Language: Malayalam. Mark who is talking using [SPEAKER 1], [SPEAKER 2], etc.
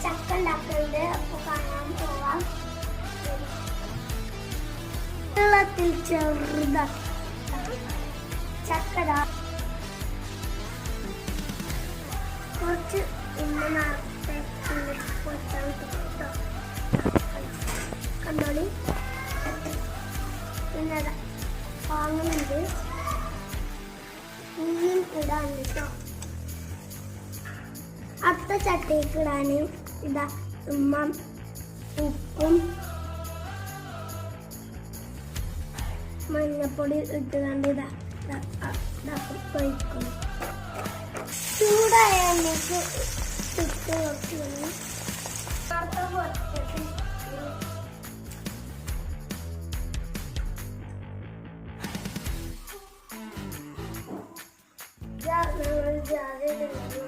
[SPEAKER 1] ചക്ക ഉണ്ടാക്കുന്നുണ്ട്. അപ്പൊ കാണാൻ പോവാം. വെള്ളത്തിൽ ചെറുതാക്കി ചക്കര കുറച്ച് കണ്ടോളി. പിന്നെ വാങ്ങുന്നുണ്ട്. മീൻ ഇടാണ്ട് കേട്ടോ. അടുത്ത ചട്ടിക്ക് ഇടാന് ഇതാ ഉമ്മ ഉപ്പും മഞ്ഞപ്പൊടി ഇട്ടുകൊണ്ട് കഴിക്കും. ചൂടായ എണ്ണയ്ക്ക് ഇട്ട് വെക്കുന്നു. ജാഗ്രത